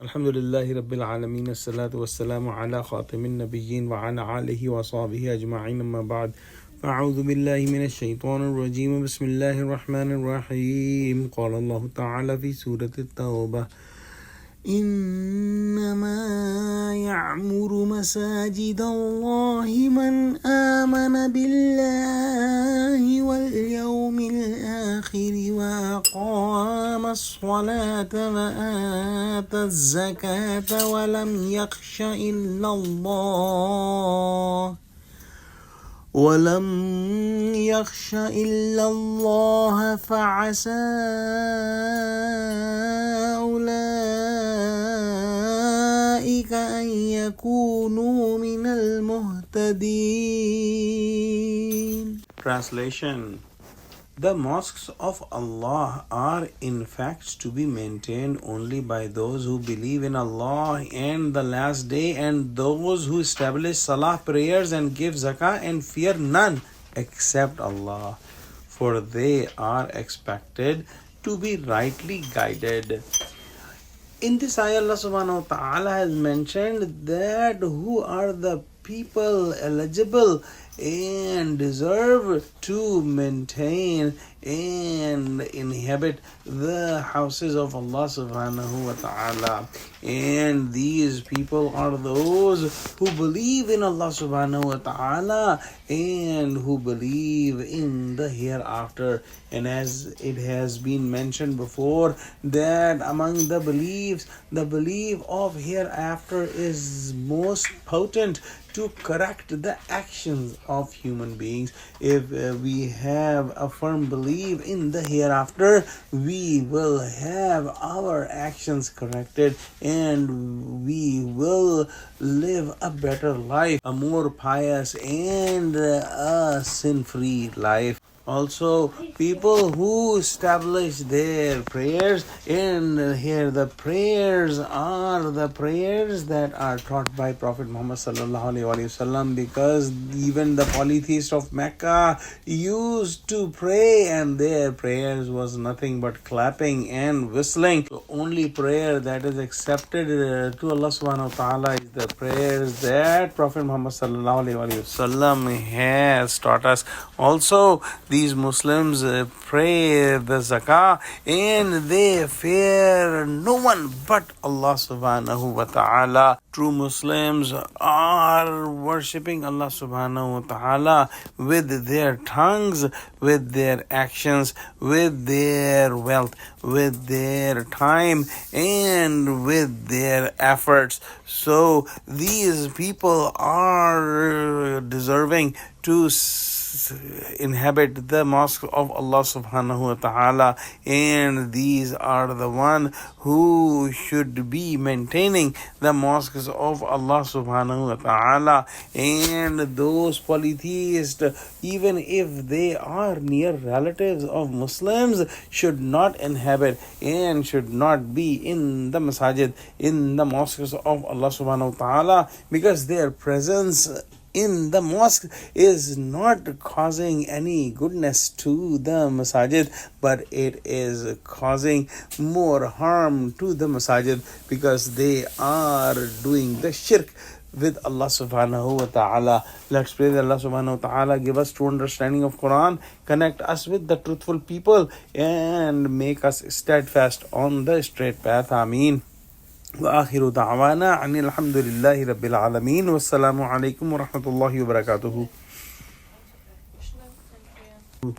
Alhamdulillahi Rabbil Alameen, As-salatu was-salamu ala khatimin nabiyyin wa ala alihi wa sahbihi ajma'in, amma ba'd. A'udhu billahi minash shaitanir rajeem. Bismillahir rahmanir rahim. Qala Allah ta'ala fi Surah Tawba. إنما يعمر مساجد الله من آمن بالله واليوم الآخر وأقام الصلاة وآتى الزكاة ولم يخش إلا الله فعسى أولئك أن يكونوا من المهتدين. Translation: The mosques of Allah are in fact to be maintained only by those who believe in Allah and the last day, and those who establish salah prayers and give zakah and fear none except Allah, for they are expected to be rightly guided. In this ayah, Allah subhanahu wa ta'ala has mentioned that who are the people eligible and deserve to maintain and inhabit the houses of Allah subhanahu wa ta'ala. And these people are those who believe in Allah subhanahu wa ta'ala and who believe in the hereafter. And as it has been mentioned before, that among the beliefs, the belief of hereafter is most potent to correct the actions of human beings. If we have a firm belief in the hereafter, we will have our actions corrected and we will live a better life, a more pious and a sin-free life. Also, people who establish their prayers, and here the prayers are the prayers that are taught by Prophet Muhammad sallallahu alaihi wasallam, because even the polytheists of Mecca used to pray and their prayers was nothing but clapping and whistling. The only prayer that is accepted to Allah subhanahu wa ta'ala is the prayers that Prophet Muhammad sallallahu alaihi wasallam has taught us. Also, these Muslims pray the zakah and they fear no one but Allah subhanahu wa ta'ala. True Muslims are worshipping Allah subhanahu wa ta'ala with their tongues, with their actions, with their wealth, with their time, and with their efforts. So these people are deserving to inhabit the mosque of Allah subhanahu wa ta'ala, and these are the one who should be maintaining the mosques of Allah subhanahu wa ta'ala. And those polytheists, even if they are near relatives of Muslims, should not inhabit and should not be in the masajid, in the mosques of Allah subhanahu wa ta'ala, because their presence in the mosque is not causing any goodness to the masajid, but it is causing more harm to the masajid, because they are doing the shirk with Allah subhanahu wa ta'ala. Let's pray that Allah subhanahu wa ta'ala give us true understanding of Quran, connect us with the truthful people, and make us steadfast on the straight path. Ameen. وآخر دعوانا أن الحمد لله رب العالمين والسلام عليكم ورحمة الله وبركاته.